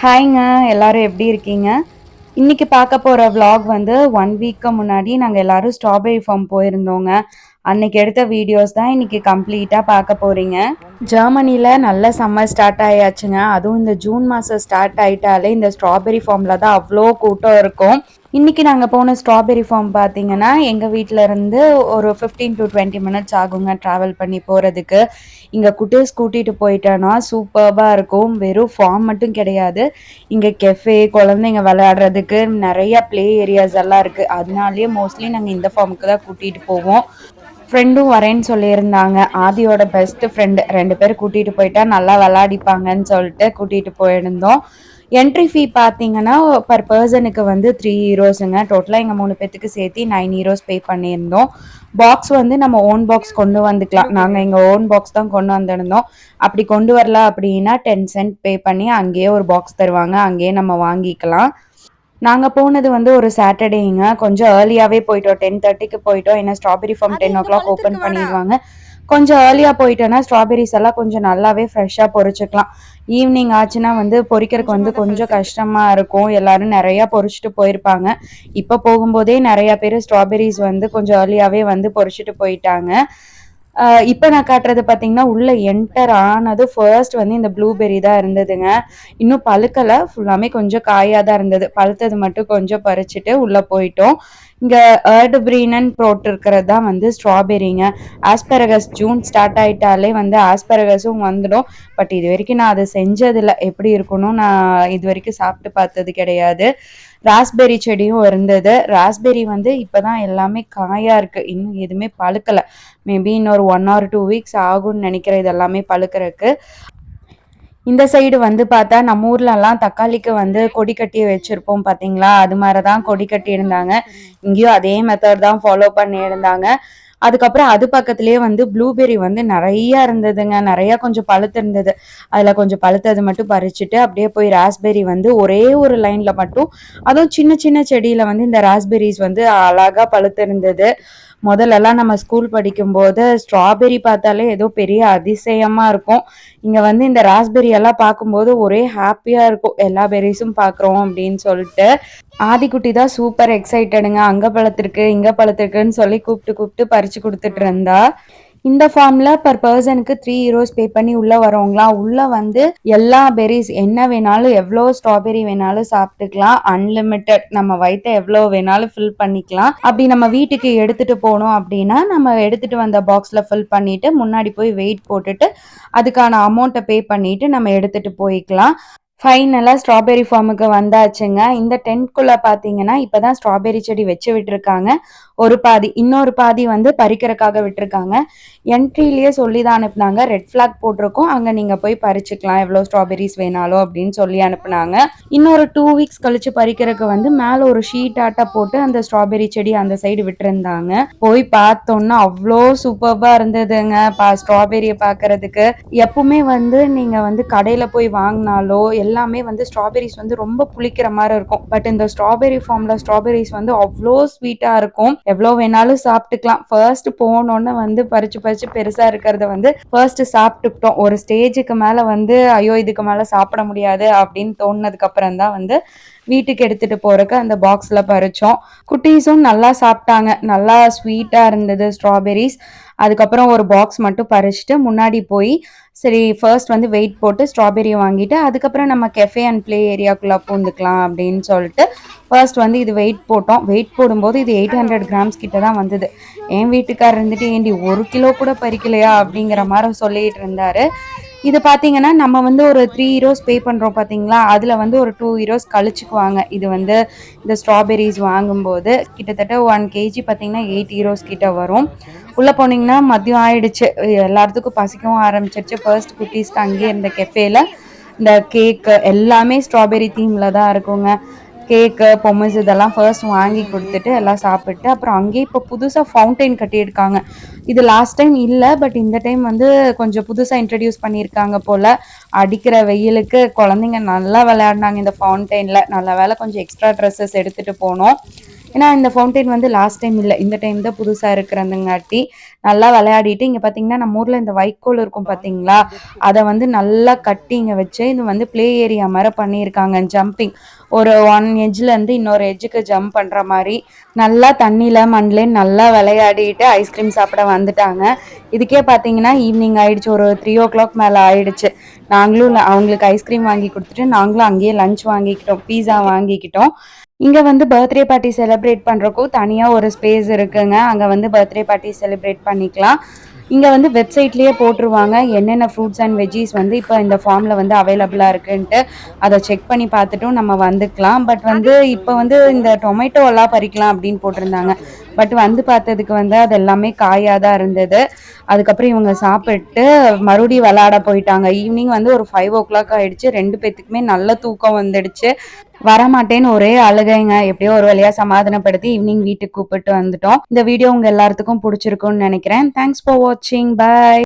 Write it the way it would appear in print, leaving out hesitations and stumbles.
ஹாய்ங்க. எல்லாரும் எப்படி இருக்கீங்க? இன்னைக்கு பார்க்க போற விளாக் வந்து 1 வீக்கு முன்னாடி நாங்க எல்லாரும் ஸ்ட்ராபெர்ரி ஃபார்ம் போயிருந்தோங்க. அன்னைக்கு எடுத்த வீடியோஸ் தான் இன்னைக்கு கம்ப்ளீட்டா பார்க்க போறீங்க. ஜெர்மனில நல்ல சம்மர் ஸ்டார்ட் ஆயாச்சுங்க. அதுவும் இந்த ஜூன் மாசம் ஸ்டார்ட் ஆயிட்டாலே இந்த ஸ்ட்ராபெர்ரி ஃபார்ம்ல தான் அவ்ளோ கூட்டம் இருக்கும். இன்னைக்கு நாங்க போன ஸ்ட்ராபெர்ரி ஃபார்ம் பார்த்தீங்கன்னா, எங்க வீட்ல இருந்து ஒரு 15 to 20 மினிட்ஸ் ஆகுங்க டிராவல் பண்ணி போறதுக்கு. இங்க குட்டீஸ் கூட்டிட்டு போயிட்டோன்னா சூப்பர்பா இருக்கும். வெறும் ஃபார்ம் மட்டும் கிடையாது. இங்க கெஃபே, குழந்தைங்க விளையாடுறதுக்கு நெறைய ப்ளே ஏரியாஸ் எல்லாம் இருக்கு. அதனாலயே மோஸ்ட்லி நாங்க இந்த ஃபார்முக்கு தான் கூட்டிட்டு போவோம். ஃப்ரெண்டும் வரேன்னு சொல்லியிருந்தாங்க. ஆதியோட பெஸ்ட் ஃப்ரெண்டு 2 பேர் கூட்டிட்டு போயிட்டா நல்லா விளையாடிப்பாங்கன்னு சொல்லிட்டு கூட்டிட்டு போயிருந்தோம். என்ட்ரி ஃபீ பார்த்தீங்கன்னா, பெர் பெர்சனுக்கு வந்து 3 யூரோஸுங்க. டோட்டலா எங்க 3 பேத்துக்கு சேர்த்து 9 யூரோஸ் பே பண்ணியிருந்தோம். பாக்ஸ் வந்து நம்ம ஓன் பாக்ஸ் கொண்டு வந்துக்கலாம். நாங்க எங்க ஓன் பாக்ஸ் தான் கொண்டு வந்திருந்தோம். அப்படி கொண்டு வரல அப்படின்னா 10 சென்ட் பே பண்ணி அங்கேயே ஒரு பாக்ஸ் தருவாங்க. அங்கேயே நம்ம வாங்கிக்கலாம். நாங்க போனது வந்து ஒரு சாட்டர்டேங்க. கொஞ்சம் ஏர்லியாவே போயிட்டோம். 10:30க்கு போயிட்டோம். ஏன்னா ஸ்ட்ராபெர்ரி ஃபார்ம் அது எங்க 10:00 ஓப்பன் பழத்திற்கு வாடா. பண்ணிடுவாங்க. கொஞ்சம் ஏர்லியா போயிட்டோன்னா ஸ்ட்ராபெர்ரிஸ் எல்லாம் கொஞ்சம் நல்லாவே ஃப்ரெஷ்ஷா பொறிச்சுக்கலாம். ஈவினிங் ஆச்சுன்னா வந்து பொறிக்கிறதுக்கு வந்து கொஞ்சமாதான் கொஞ்சம் பழுத்திருக்கு. கஷ்டமா இருக்கும். எல்லாரும் நெறையா பொறிச்சுட்டு போயிருப்பாங்க. இப்ப போகும்போதே நெறைய பேரு ஸ்ட்ராபெர்ரிஸ் வந்து கொஞ்சம் ஏர்லியாவே வந்து பொறிச்சுட்டு போயிட்டாங்க. இப்ப நான் காட்டுறது பார்த்தீங்கன்னா, உள்ள என்டர் ஆனதும் ஃபர்ஸ்ட் வந்து இந்த ப்ளூபெர்ரி தான் இருந்ததுங்க. இன்னும் பழுக்கல. ஃபுல்லாமே கொஞ்சம் காயா தான் இருந்தது. பழுத்தது மட்டும் கொஞ்சம் பறிச்சுட்டு உள்ள போயிட்டோம். இங்க எர்டுப்ரீனன் போட்டிருக்கிறது தான் வந்து ஸ்ட்ராபெர்ரிங்க. ஆஸ்பரகஸ் ஜூன் ஸ்டார்ட் ஆயிட்டாலே வந்து ஆஸ்பரகஸும் வந்துடும். பட் இதுவரைக்கும் நான் அத செஞ்சதில்ல. எப்படி இருக்கும்னு நான் இதுவரைக்கும் சாப்பிட்டு பார்த்தது கிடையாது. ராஸ்பெர்ரி செடியும் இருந்தது. ராஸ்பெர்ரி வந்து இப்பதான் எல்லாமே காயா இருக்கு. இன்னும் எதுவுமே பழுக்கல. மேபி இன்னொரு 1 ஆர் 2 வீக்ஸ் ஆகும்னு நினைக்கிறேன் இது எல்லாமே பழுக்கறக்கு. இந்த சைடு வந்து பார்த்தா நம்ம ஊர்லலாம் தக்காளிக்கு வந்து கொடி கட்டி வச்சிருப்போம் பார்த்தீங்களா? அது மாரி தான் கொடி கட்டி இருந்தாங்க. இங்கேயும் அதே மெத்தட் தான் ஃபாலோ பண்ணி இருந்தாங்க. அதுக்கப்புறம் அது பக்கத்திலேயே வந்து ப்ளூபெர்ரி வந்து நெறைய இருந்ததுங்க. நெறைய கொஞ்சம் பழுத்து இருந்தது. அதில கொஞ்சம் பழுத்தது மட்டும் பறிச்சுட்டு, அப்படியே போய் ராஸ்பெர்ரி வந்து ஒரே ஒரு லைன்ல மட்டும் அதுவும் சின்ன சின்ன செடியில வந்து இந்த ராஸ்பெர்ரிஸ் வந்து அழகா பழுத்து இருந்தது. முதல்லலாம் நம்ம ஸ்கூல் படிக்கும்போது ஸ்ட்ராபெர்ரி பார்த்தாலே ஏதோ பெரிய அதிசயமா இருக்கும். இங்க வந்து இந்த ராஸ்பெர்ரி எல்லாம் பார்க்கும்போது ஒரே ஹாப்பியா இருக்கும். எல்லா பெர்ரீஸும் பார்க்குறோம் அப்படின்னு சொல்லிட்டு. ஆதிக்குட்டி தான் சூப்பர் எக்ஸைட்டடுங்க. அங்க பழத்திருக்கு, இங்க பழத்திருக்குன்னு சொல்லி கூப்பிட்டு கூப்பிட்டு பறிச்சு குடுத்துட்டு இருந்தா. இந்த ஃபார்ம்ல பெர் பெர்சனுக்கு 3 யூரோஸ் பே பண்ணி உள்ள வரவங்களாம் உள்ள வந்து எல்லா பெர்ரீஸ் என்ன வேணாலும் எவ்வளோ ஸ்ட்ராபெர்ரி வேணாலும் சாப்பிட்டுக்கலாம். அன்லிமிட்டெட் நம்ம வயித்தை எவ்வளோ வேணாலும் ஃபில் பண்ணிக்கலாம். அப்படி நம்ம வீட்டுக்கு எடுத்துட்டு போனோம் அப்படின்னா நம்ம எடுத்துட்டு வந்த பாக்ஸ்ல ஃபில் பண்ணிட்டு முன்னாடி போய் வெயிட் போட்டுட்டு அதுக்கான அமௌண்ட்டை பே பண்ணிட்டு நம்ம எடுத்துட்டு போய்க்கலாம். ஃபைனலா ஸ்ட்ராபெர்ரி ஃபார்முக்கு வந்தாச்சுங்க. இந்த டென்ட்குள்ள பார்த்தீங்கன்னா, இப்பதான் ஸ்ட்ராபெர்ரி செடி வச்சு விட்டுருக்காங்க. ஒரு பாதி. இன்னொரு பாதி வந்து பறிக்கிறக்காக விட்டுருக்காங்க. என்ட்ரிலயே சொல்லி தான் அனுப்புனாங்க. ரெட் ஃபிளாக் போட்டிருக்கும். அங்க நீங்க போய் பறிச்சுக்கலாம். எவ்வளோ ஸ்ட்ராபெர்ரிஸ் வேணாலும் அப்படின்னு சொல்லி அனுப்புனாங்க. இன்னொரு 2 வீக்ஸ் கழிச்சு பறிக்கிறதுக்கு வந்து மேல ஒரு ஷீட் ஆட்ட போட்டு அந்த ஸ்ட்ராபெர்ரி செடி அந்த சைடு விட்டுருந்தாங்க. போய் பார்த்தோம்னா அவ்ளோ சூப்பர்பா இருந்ததுங்க. ஸ்ட்ராபெர்ரிய பார்க்கறதுக்கு. எப்பவுமே வந்து நீங்க வந்து கடையில போய் வாங்கினாலோ எல்லாமே வந்து ஸ்ட்ராபெர்ரிஸ் வந்து ரொம்ப புளிக்கிற மாதிரி இருக்கும். பட் இந்த ஸ்ட்ராபெர்ரி ஃபார்ம்ல ஸ்ட்ராபெர்ரிஸ் வந்து அவ்வளோ ஸ்வீட்டா இருக்கும். எவ்வளோ வேணாலும் சாப்பிட்டுக்கலாம். ஃபர்ஸ்ட் போனோன்னு வந்து பறிச்சு பறிச்சு பெருசா இருக்கிறத வந்து ஃபர்ஸ்ட் சாப்பிட்டுக்கிட்டோம். ஒரு ஸ்டேஜுக்கு மேல வந்து ஐயோ இதுக்கு மேல சாப்பிட முடியாது அப்படின்னு தோணுனதுக்கு அப்புறம் தான் வந்து வீட்டுக்கு எடுத்துட்டு போறக்கு அந்த பாக்ஸ்ல பறிச்சோம். குட்டீஸும் நல்லா சாப்பிட்டாங்க. நல்லா ஸ்வீட்டா இருந்தது ஸ்ட்ராபெர்ரிஸ். அதுக்கப்புறம் ஒரு பாக்ஸ் மட்டும் பறிச்சுட்டு முன்னாடி போய் சரி ஃபர்ஸ்ட் வந்து வெயிட் போட்டு ஸ்ட்ராபெர்ரி வாங்கிட்டு அதுக்கப்புறம் நம்ம கெஃபே அண்ட் ப்ளே ஏரியாக்குள்ள பூந்துக்கலாம் அப்படின்னு சொல்லிட்டு ஃபர்ஸ்ட் வந்து இது வெயிட் போட்டோம். வெயிட் போடும்போது இது 800 கிராம்ஸ் கிட்ட தான் வந்தது. என் வீட்டுக்காரர் இருந்துட்டு ஏண்டி 1 கிலோ கூட பறிக்கலையா அப்படிங்கிற மாதிரி சொல்லிட்டு இருந்தாரு. இது பார்த்தீங்கன்னா நம்ம வந்து ஒரு 3 யூரோஸ் பே பண்ணுறோம் பார்த்தீங்களா? அதில் வந்து ஒரு 2 யூரோஸ் கழிச்சுக்குவாங்க. இது வந்து இந்த ஸ்ட்ராபெர்ரிஸ் வாங்கும்போது கிட்டத்தட்ட 1 கேஜி பார்த்தீங்கன்னா 8 யூரோஸ் கிட்ட வரும். உள்ள போனீங்கன்னா மதியம் ஆயிடுச்சு. எல்லாத்துக்கும் பசிக்கவும் ஆரம்பிச்சிருச்சு. ஃபர்ஸ்ட் குட்டீஸ்க்கு அங்கேயே இருந்த கெஃபேல இந்த கேக்கு எல்லாமே ஸ்ட்ராபெர்ரி தீம்ல தான் இருக்குங்க. கேக்கு, பொம்மைஸ் இதெல்லாம் ஃபர்ஸ்ட் வாங்கி குடுத்துட்டு எல்லாம் சாப்பிட்டு, அப்புறம் அங்கேயே இப்போ புதுசா ஃபவுண்டைன் கட்டியிருக்காங்க. இது லாஸ்ட் டைம் இல்ல. பட் இந்த டைம் வந்து கொஞ்சம் புதுசா இன்ட்ரோடியூஸ் பண்ணியிருக்காங்க போல. அடிக்கிற வெயிலுக்கு குழந்தைங்க நல்லா விளையாடுனாங்க இந்த ஃபவுண்டைன்ல. நல்ல வேளை கொஞ்சம் எக்ஸ்ட்ரா ட்ரெஸ்ஸஸ் எடுத்துட்டு போனோம். ஏன்னா இந்த ஃபவுண்டைன் வந்து லாஸ்ட் டைம் இல்ல. இந்த டைம் தான் புதுசா இருக்கிறதுங்காட்டி நல்லா விளையாடிட்டு இங்க பார்த்தீங்கன்னா, நம்ம ஊர்ல இந்த வைக்கோல் இருக்கும் பார்த்தீங்களா? அத வந்து நல்லா கட்டி இங்க வச்சு இது வந்து ப்ளே ஏரியா மாரி பண்ணியிருக்காங்க. ஜம்பிங் ஒரு 1 எட்ஜ்லேருந்து இன்னொரு எட்ஜுக்கு ஜம்ப் பண்ற மாரி, நல்லா தண்ணீல, மண்லேன்னு நல்லா விளையாடிட்டு ஐஸ்கிரீம் சாப்பிட வந்துட்டாங்க. இதுக்கே பார்த்தீங்கன்னா, ஈவினிங் ஆயிடுச்சு. ஒரு 3:00 மேல ஆயிடுச்சு. நாங்களும் அவங்களுக்கு ஐஸ்கிரீம் வாங்கி குடுத்துட்டு, நாங்களும் அங்கேயே லஞ்ச் வாங்கிக்கிட்டோம். பீஸா வாங்கிக்கிட்டோம். இங்க வந்து பர்த்டே பார்ட்டி செலிப்ரேட் பண்றதுக்கும் தனியா ஒரு ஸ்பேஸ் இருக்குங்க. அங்க வந்து பர்த்டே பார்ட்டி செலிப்ரேட் பண்ணிக்கலாம். இங்க வந்து வெப்சைட்லயே போட்டுருவாங்க. என்னென்ன ஃப்ரூட்ஸ் அண்ட் வெஜ்ஜீஸ் வந்து இப்ப இந்த ஃபார்ம்ல வந்து அவைலபிளா இருக்குன்ட்டு. அத செக் பண்ணி பார்த்துட்டும் நம்ம வந்துக்கலாம். பட் வந்து இப்ப வந்து இந்த டொமேட்டோலாம் பறிக்கலாம் அப்படின்னு போட்டிருந்தாங்க. பட் வந்து பார்த்ததுக்கு வந்து அது எல்லாமே காயா தான் இருந்தது. அதுக்கப்புறம் இவங்க சாப்பிட்டு மறுபடியும் விளையாட போயிட்டாங்க. ஈவினிங் வந்து ஒரு 5:00 ஆயிடுச்சு. 2 பேத்துக்குமே நல்ல தூக்கம் வந்துடுச்சு. வரமாட்டேன்னு ஒரே அழுகைங்க. எப்படியோ ஒரு வழியா சமாதானப்படுத்தி ஈவினிங் வீட்டுக்கு கூப்பிட்டு வந்துட்டோம். இந்த வீடியோ உங்க எல்லாத்துக்கும் புடிச்சிருக்கும்னு நெனைக்கிறேன். தேங்க்ஸ் ஃபார் வாட்சிங். பை.